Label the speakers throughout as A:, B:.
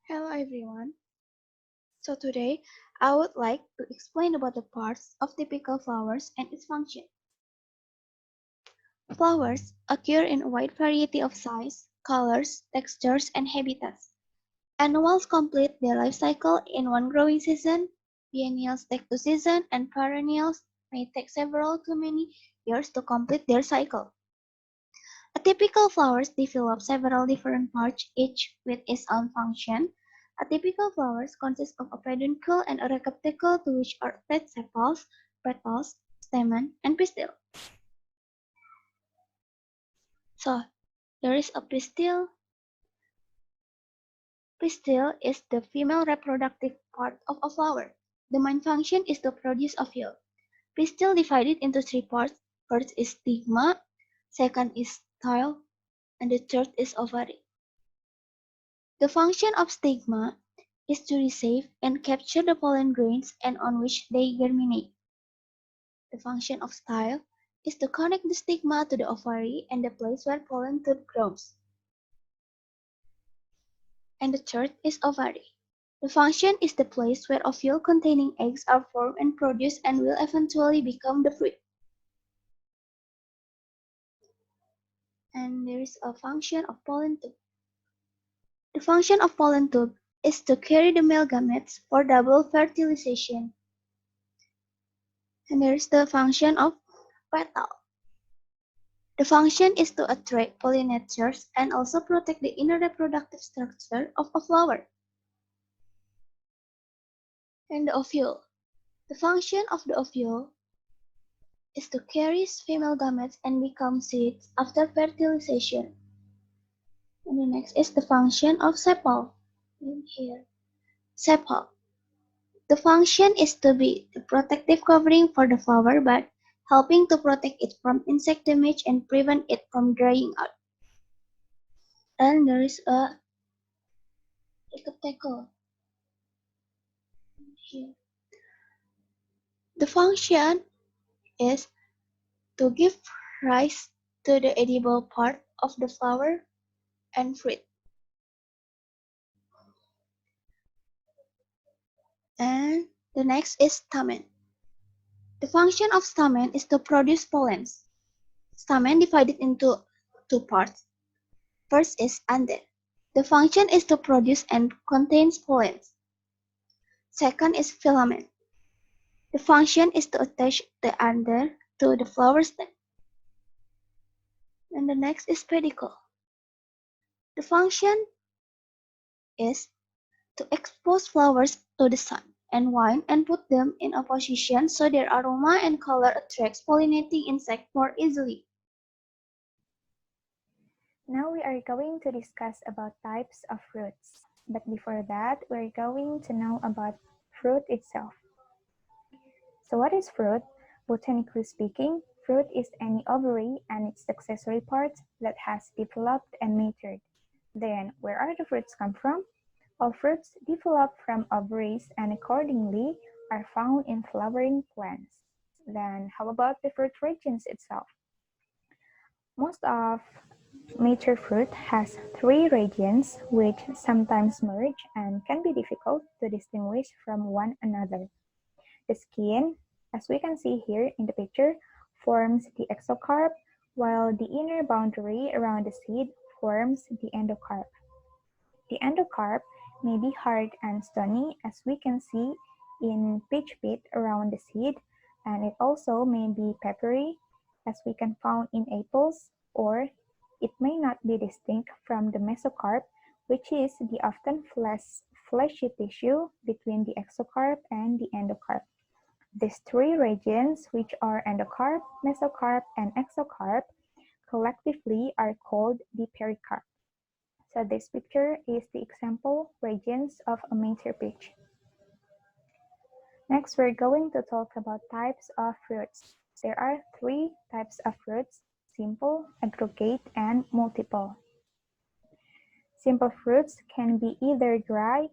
A: Hello everyone. So today I would like to explain about the parts of typical flowers and its function. Flowers occur in a wide variety of size, colors, textures, and habitats. Annuals complete their life cycle in one growing season, biennials take 2 seasons, and perennials may take several to many years to complete their cycle. A typical flower develops several different parts, each with its own function. A typical flower consists of a peduncle and a receptacle to which are attached sepals, petals, stamen, and pistil. So, there is a pistil. Pistil is the female reproductive part of a flower. The main function is to produce ovule. Pistil divided into three parts. First is stigma, second is style, and the third is ovary. The function of stigma is to receive and capture the pollen grains and on which they germinate. The function of style is to connect the stigma to the ovary and the place where pollen tube grows. And the third is ovary. The function is the place where ovule containing eggs are formed and produced and will eventually become the fruit. And there is a function of pollen tube. The function of pollen tube is to carry the male gametes for double fertilization. And there is the function of petal. The function is to attract pollinators and also protect the inner reproductive structure of a flower. And the ovule. The function of the ovule is to carry female gametes and become seeds after fertilization. And the next is the function of sepal. In here, sepal. The function is to be the protective covering for the flower bud, helping to protect it from insect damage and prevent it from drying out. And there is a receptacle here. The function is to give rise to the edible part of the flower and fruit. And the next is stamen. The function of stamen is to produce pollens. Stamen divided into two parts. First is anther. The function is to produce and contains pollens. Second is filament. The function is to attach the anther to the flower stem. And the next is pedicel. The function is to expose flowers to the sun and wind and put them in a position so their aroma and color attracts pollinating insects more easily.
B: Now we are going to discuss about types of fruits. But before that, we're going to know about fruit itself. So what is fruit? Botanically speaking, fruit is any ovary and its accessory parts that has developed and matured. Then, where are the fruits come from? All fruits develop from ovaries and accordingly are found in flowering plants. Then, how about the fruit regions itself? Most of mature fruit has three regions which sometimes merge and can be difficult to distinguish from one another. The skin, as we can see here in the picture, forms the exocarp, while the inner boundary around the seed forms the endocarp. The endocarp may be hard and stony, as we can see in pitch pit around the seed, and it also may be peppery, as we can find in apples, or it may not be distinct from the mesocarp, which is the often fleshy tissue between the exocarp and the endocarp. These three regions, which are endocarp, mesocarp, and exocarp, collectively are called the pericarp. So this picture is the example regions of a mature peach. Next, we're going to talk about types of fruits. There are three types of fruits: simple, aggregate, and multiple. Simple fruits can be either dry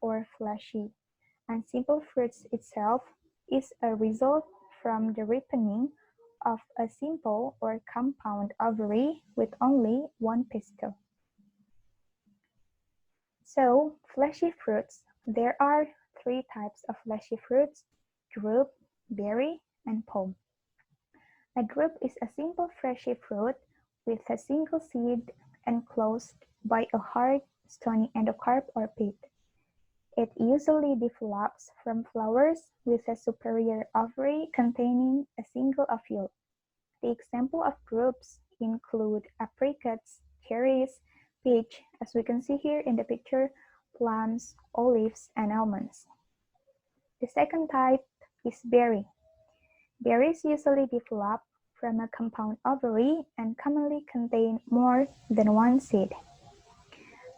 B: or fleshy, and simple fruits itself is a result from the ripening of a simple or compound ovary with only one pistil. So, fleshy fruits. There are three types of fleshy fruits: drupe, berry, and pome. A drupe is a simple fleshy fruit with a single seed enclosed by a hard, stony endocarp or pit. It usually develops from flowers with a superior ovary containing a single ovule. The example of drupes include apricots, cherries, peach, as we can see here in the picture, plums, olives, and almonds. The second type is berry. Berries usually develop from a compound ovary and commonly contain more than one seed.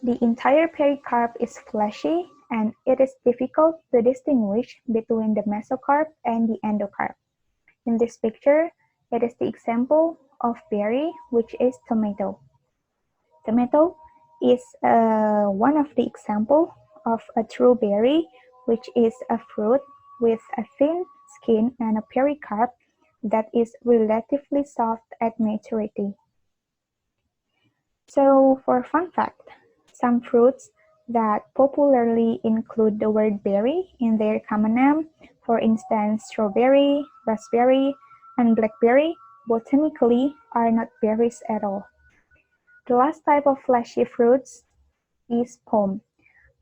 B: The entire pericarp is fleshy, and it is difficult to distinguish between the mesocarp and the endocarp. In this picture, it is the example of berry, which is tomato. Tomato is one of the example of a true berry, which is a fruit with a thin skin and a pericarp that is relatively soft at maturity. So, for fun fact, some fruits that popularly include the word berry in their common name, for instance, strawberry, raspberry, and blackberry, botanically are not berries at all. The last type of fleshy fruits is pome.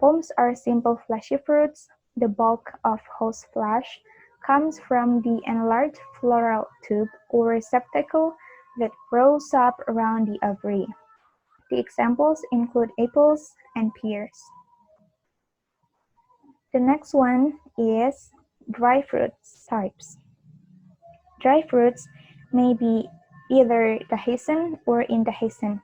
B: Pomes are simple fleshy fruits. The bulk of host flesh comes from the enlarged floral tube or receptacle that grows up around the ovary. The examples include apples and pears. The next one is dry fruits types. Dry fruits may be either dehiscent or indehiscent.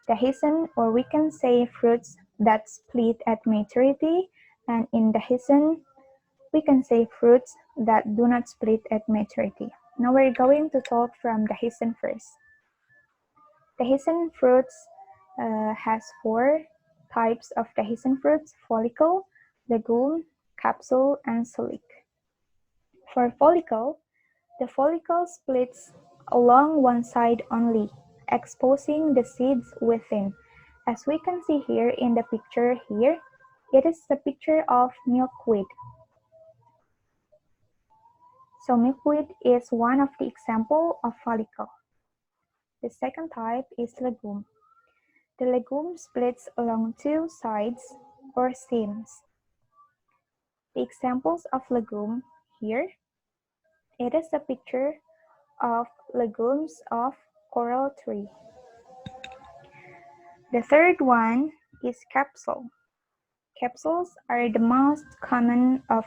B: Dehiscent, or we can say fruits that split at maturity, and indehiscent, we can say fruits that do not split at maturity. Now we're going to talk from dehiscent first. Dehiscent fruits has four types of dehiscent fruits: follicle, legume, capsule, and silic. For follicle, the follicle splits along one side only, exposing the seeds within. As we can see here in the picture here, it is the picture of milkweed. So milkweed is one of the example of follicle. The second type is legume. The legume splits along two sides or seams. The examples of legume here, it is a picture of legumes of coral tree. The third one is capsule. Capsules are the most common of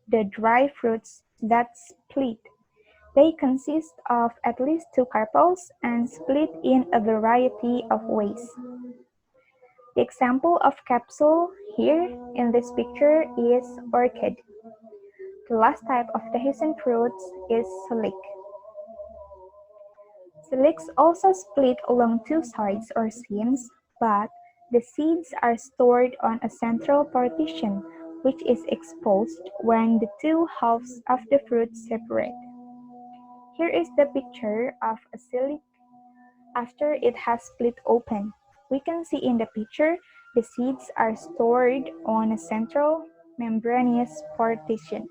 B: the dry fruits that split. They consist of at least two carpels and split in a variety of ways. The example of capsule here in this picture is orchid. The last type of dehiscent fruits is silic. Silics also split along two sides or seams, but the seeds are stored on a central partition, which is exposed when the two halves of the fruit separate. Here is the picture of a silic after it has split open. We can see in the picture the seeds are stored on a central membranous partition.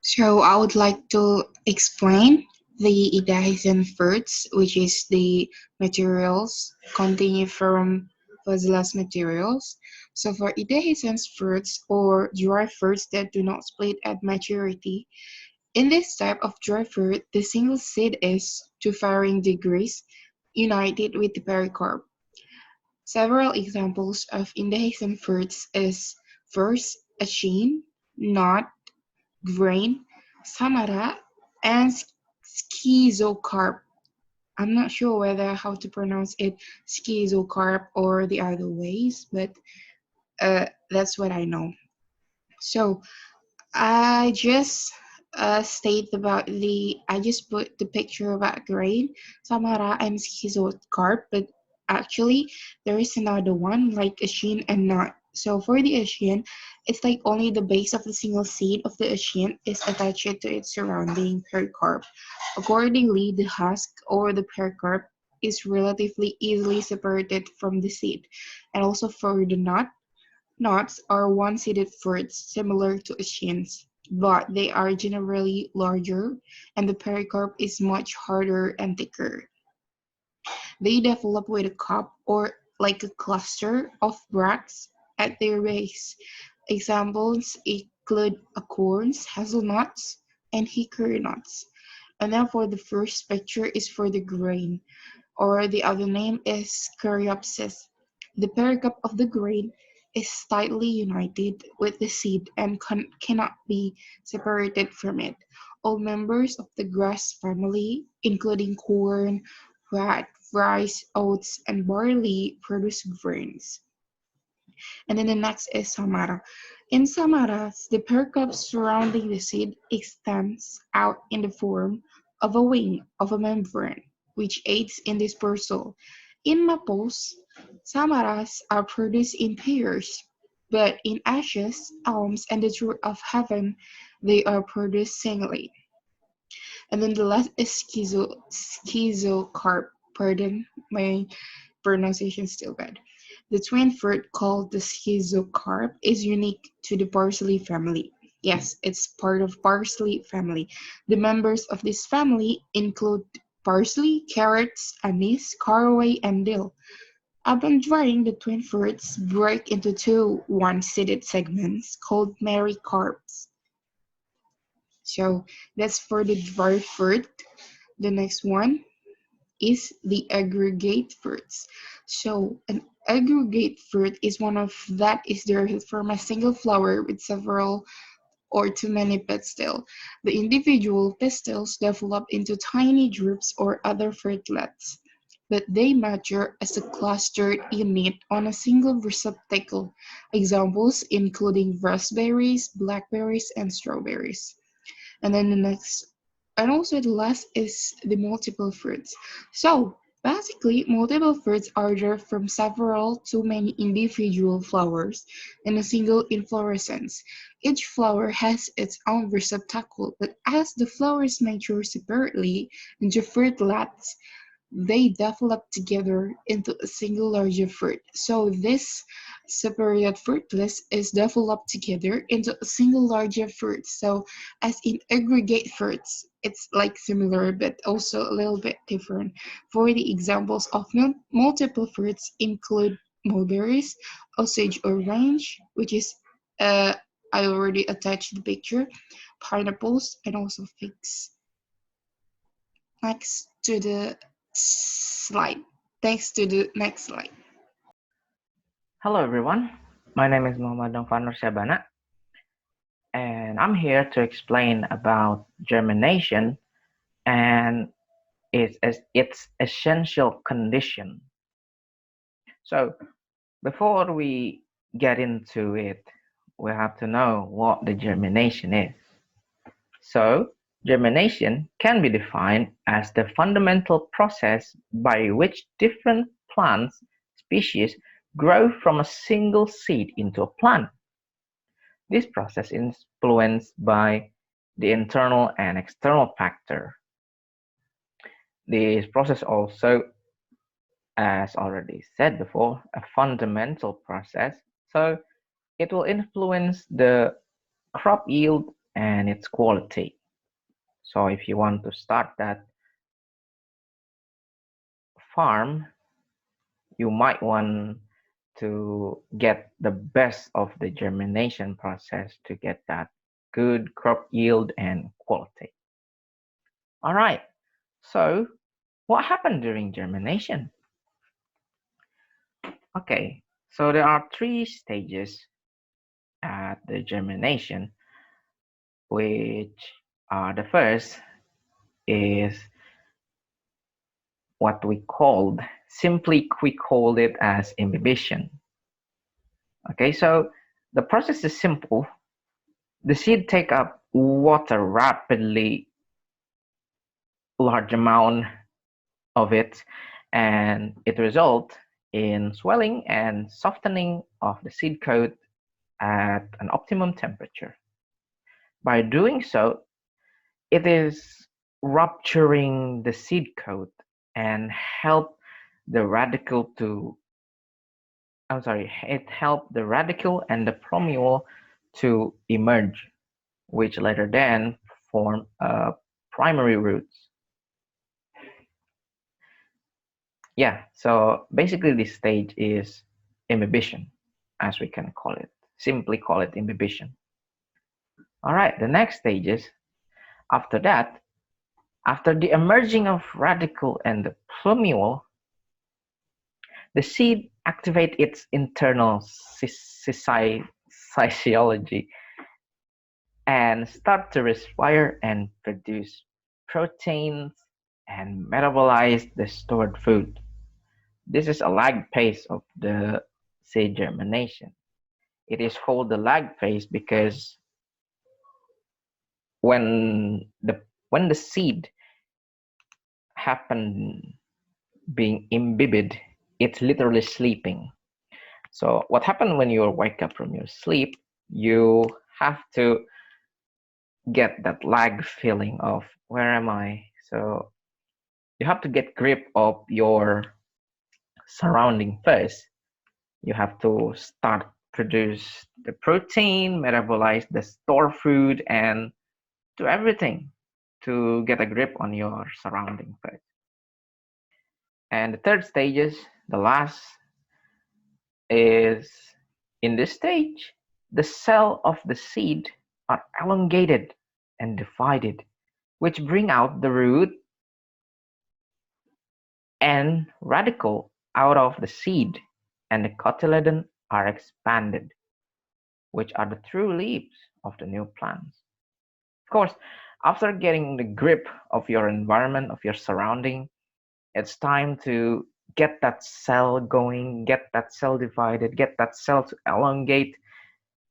C: So I would like to explain the dehiscent fruits, which is the materials contained from fossilized materials. So for dehiscent fruits or dry fruits that do not split at maturity, in this type of dry fruit, the single seed is, to varying degrees, united with the pericarp. Several examples of indehiscent fruits is first, achene, knot, grain, samara, and schizocarp. I'm not sure whether how to pronounce it schizocarp or the other ways, but that's what I know. So I just I just put the picture about grain, samara, and schizocarp, but actually there is another one like achene and knot. So for the achene, it's like only the base of the single seed of the achene is attached to its surrounding pericarp. Accordingly, the husk or the pericarp is relatively easily separated from the seed. And also for the nuts are one-seeded fruits similar to achins, but they are generally larger and the pericarp is much harder and thicker. They develop with a cup or like a cluster of bracts at their base. Examples include acorns, hazelnuts, and hickory nuts. And then for the first picture is for the grain, or the other name is caryopsis. The pericarp of the grain is tightly united with the seed and cannot be separated from it. All members of the grass family, including corn, wheat, rice, oats, and barley, produce grains. And then the next is Samara. In Samaras, the pericarp surrounding the seed extends out in the form of a wing of a membrane, which aids in dispersal. In maples, Samaras are produced in pairs, but in ashes, elms, and the tree of heaven, they are produced singly. And then the last is schizocarp. Pardon my pronunciation, still bad. The twin fruit called the schizocarp is unique to the parsley family. Yes, it's part of parsley family. The members of this family include parsley, carrots, anise, caraway, and dill. Upon drying, the twin fruits break into two one-seeded segments called mericarps. So that's for the dry fruit. The next one is the aggregate fruits. So an aggregate fruit is one of that is derived from a single flower with several or too many pistils. The individual pistils develop into tiny drupes or other fruitlets, but they mature as a clustered unit on a single receptacle. Examples including raspberries, blackberries, and strawberries. And then the next, and also the last is the multiple fruits. So basically, multiple fruits are derived from several to many individual flowers in a single inflorescence. Each flower has its own receptacle, but as the flowers mature separately into fruitlets, they develop together into a single larger fruit. So this separated fruitlets is developed together into a single larger fruit. So as in aggregate fruits, it's like similar but also a little bit different. For the examples of multiple fruits include mulberries, osage orange, which is I already attached the picture, pineapples, and also figs. Next to the slide. Thanks to the next slide.
D: Hello everyone, my name is Muhammad Novanur Syabana and I'm here to explain about germination and its essential condition. So before we get into it, we have to know what the germination is. So germination can be defined as the fundamental process by which different plant species grow from a single seed into a plant. This process is influenced by the internal and external factor. This process also, as already said before, a fundamental process, so it will influence the crop yield and its quality. So if you want to start that farm, you might want to get the best of the germination process to get that good crop yield and quality. All right, so what happened during germination? Okay, so there are three stages at the germination, which the first is what we called, simply we called it as imbibition. Okay, so the process is simple. The seed take up water rapidly, large amount of it, and it results in swelling and softening of the seed coat at an optimum temperature. By doing so, it is rupturing the seed coat and help the radicle to, I'm sorry, it helped the radicle and the plumule to emerge, which later then form primary roots. Yeah, so basically this stage is imbibition, as we can call it. Simply call it imbibition. All right, the next stage is, after that, after the emerging of radicle and the plumule, the seed activate its internal physiology and start to respire and produce proteins and metabolize the stored food. This is a lag phase of the seed germination. It is called the lag phase because when the seed happen being imbibed, it's literally sleeping. So what happened when you wake up from your sleep, you have to get that lag feeling of where am I? So you have to get grip of your surrounding first. You have to start produce the protein, metabolize the store food, and do everything to get a grip on your surrounding first. And the third stage is the last is in this stage, the cell of the seed are elongated and divided, which bring out the root and radicle out of the seed, and the cotyledon are expanded, which are the true leaves of the new plants. Of course, after getting the grip of your environment, of your surrounding, it's time to get that cell going, get that cell divided, get that cell to elongate,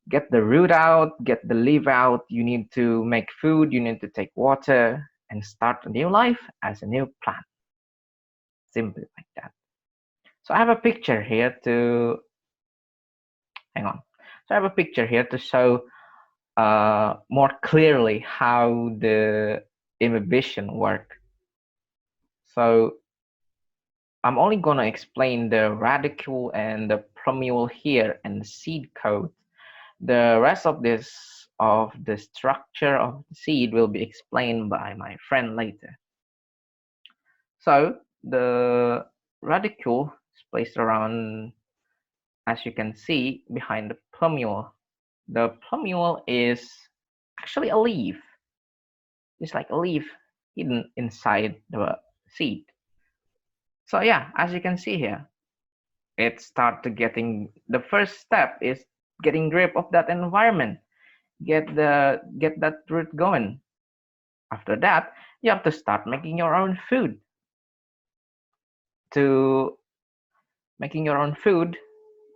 D: get the root out, get the leaf out. You need to make food, you need to take water, and start a new life as a new plant. Simply like that. So I have a picture here to, hang on. So I have a picture here to show more clearly how the imbibition work. So I'm only going to explain the radicle and the plumule here and the seed coat. The rest of the structure of the seed will be explained by my friend later. So the radicle is placed around, as you can see, behind the plumule. The plumule is actually a leaf. It's like a leaf hidden inside the seed. So yeah, as you can see here, it start to getting, the first step is getting grip of that environment, get that root going. After that, you have to start making your own food. To making your own food,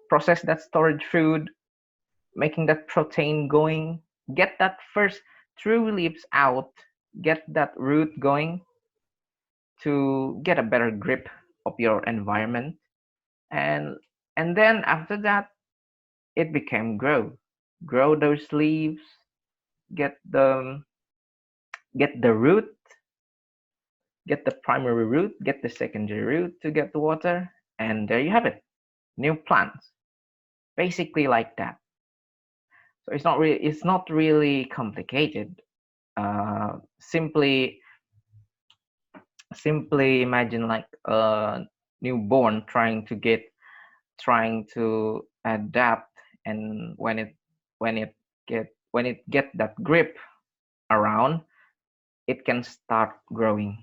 D: process that storage food, making that protein going, get that first true leaves out, get that root going to get a better grip of your environment, and then after that it became grow those leaves, get the root, get the primary root, get the secondary root to get the water, and there you have it, new plants, basically like that. So it's not really complicated. Simply imagine like a newborn trying to adapt, and when it get that grip around, it can start growing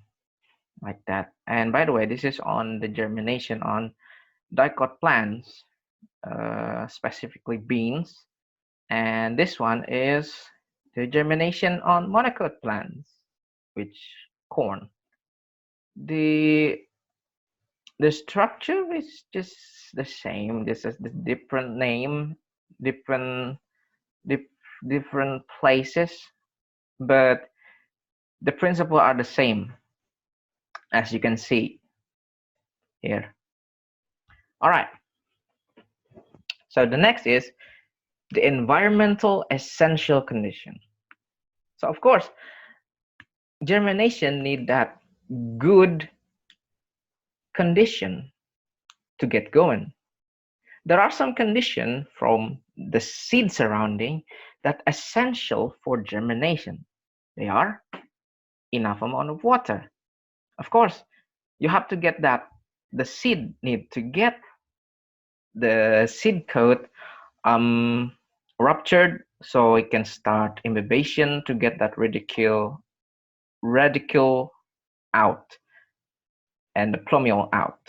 D: like that. And by the way, this is on the germination on dicot plants, specifically beans, and this one is the germination on monocot plants, which corn. The structure is just the same. This is the different name, different different places, but the principle are the same, as you can see here. All right. So the next is the environmental essential condition. So of course, germination need that good condition to get going. There are some conditions from the seed surrounding that are essential for germination. They are enough amount of water. Of course, you have to get that the seed need to get the seed coat ruptured so it can start imbibition to get that radicle out and the plumule out.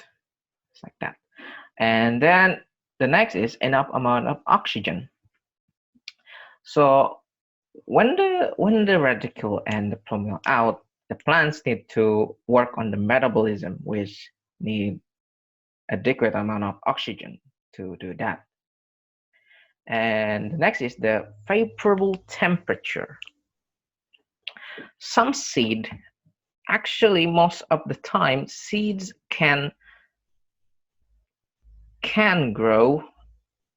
D: It's like that. And then the next is enough amount of oxygen. So when the radicle and the plumule out, the plants need to work on the metabolism, which need adequate amount of oxygen to do that. And the next is the favorable temperature. Some seed, actually most of the time, seeds can grow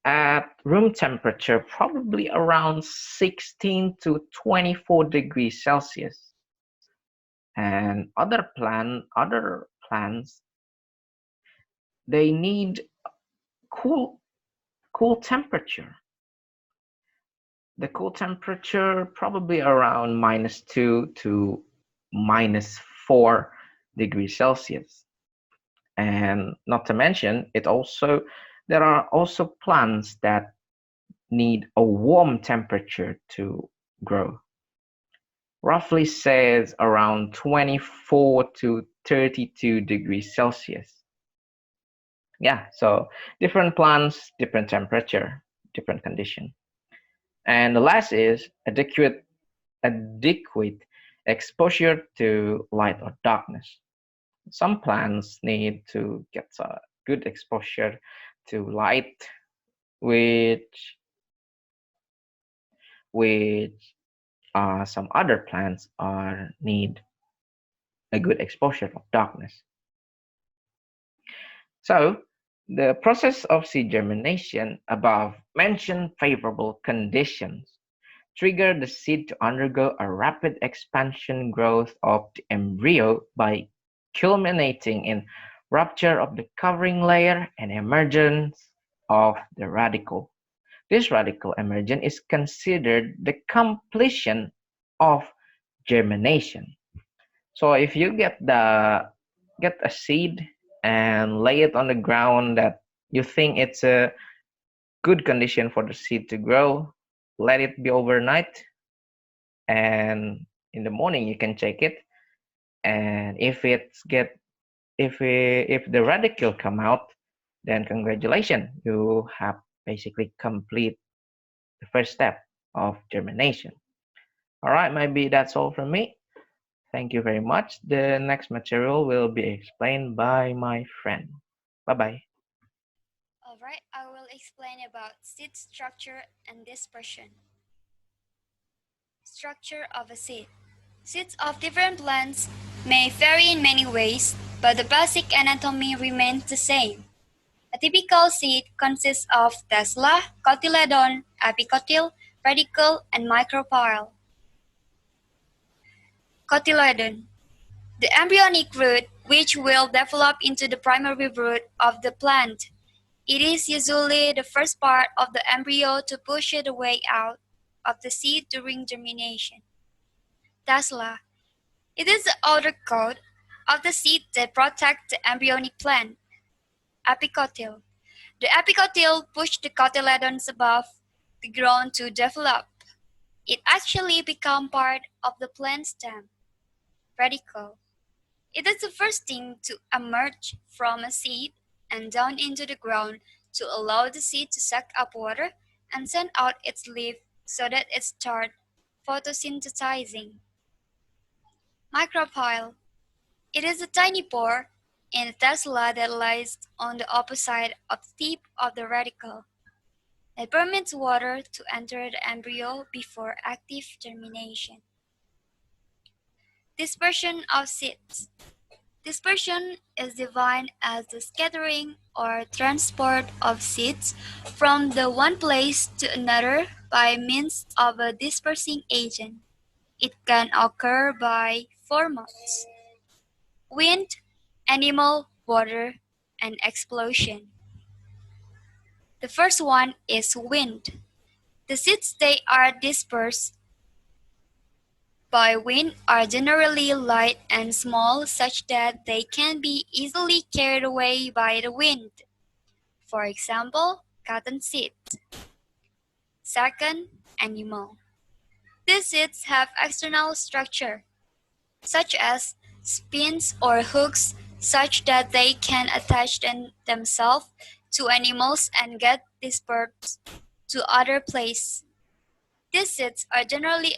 D: at room temperature, probably around 16 to 24 degrees Celsius. And other plants, they need cool temperature. The cool temperature probably around -2 to -4 degrees Celsius. And not to mention, there are also plants that need a warm temperature to grow. Roughly says around 24 to 32 degrees Celsius. Yeah, so different plants, different temperature, different condition. And the last is adequate exposure to light or darkness. Some plants need to get a good exposure to light, which some other plants need a good exposure of darkness. So the process of seed germination above mentioned favorable conditions trigger the seed to undergo a rapid expansion growth of the embryo by culminating in rupture of the covering layer and emergence of the radicle. This radical emergence is considered the completion of germination. So if you get a seed and lay it on the ground that you think it's a good condition for the seed to grow, let it be overnight, and in the morning you can check it. And if the radicle come out, then congratulations, you have basically complete the first step of germination. All right, maybe that's all from me. Thank you very much. The next material will be explained by my friend. Bye bye.
A: Alright, I will explain about seed structure and dispersion. Structure of a seed. Seeds of different plants may vary in many ways, but the basic anatomy remains the same. A typical seed consists of tassella, cotyledon, epicotyl, radicle, and micropyle. Cotyledon. The embryonic root, which will develop into the primary root of the plant. It is usually the first part of the embryo to push the way out of the seed during germination. Tassella. It is the outer coat of the seed that protects the embryonic plant. Epicotyl. The epicotyl pushes the cotyledons above the ground to develop. It actually becomes part of the plant stem. Radicle. It is the first thing to emerge from a seed and down into the ground to allow the seed to suck up water and send out its leaf so that it starts photosynthesizing. Micropyle. It is a tiny pore in the tassella that lies on the opposite of the tip of the radicle. It permits water to enter the embryo before active germination. Dispersion of seeds. Dispersion is defined as the scattering or transport of seeds from the one place to another by means of a dispersing agent. It can occur by four modes: wind, animal, water,
E: and explosion. The first one is wind. The seeds they are dispersed by wind are generally light and small such that they can be easily carried away by the wind. For example, cotton seeds. Second, animal. These seeds have external structure, such as spines or hooks, such that they can attach themselves to animals and get dispersed to other places. These seeds are generally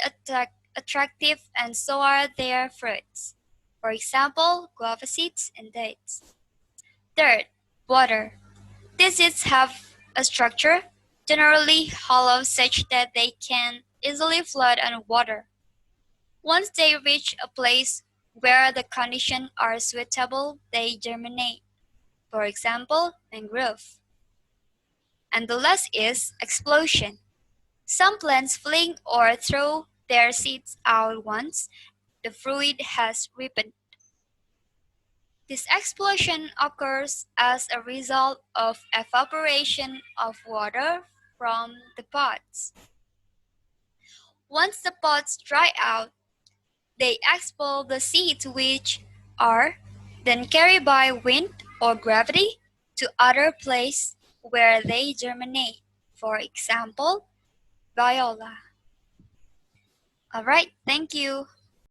E: attractive and so are their fruits. For example, guava seeds and dates. Third, water. These seeds have a structure, generally hollow such that they can easily float on water. Once they reach a place where the conditions are suitable, they germinate. For example, mangrove. And the last is explosion. Some plants fling or throw their seeds out once the fruit has ripened. This explosion occurs as a result of evaporation of water from the pods. Once the pods dry out, they expel the seeds which are then carried by wind or gravity to other places where they germinate. For example, viola. Alright, thank you.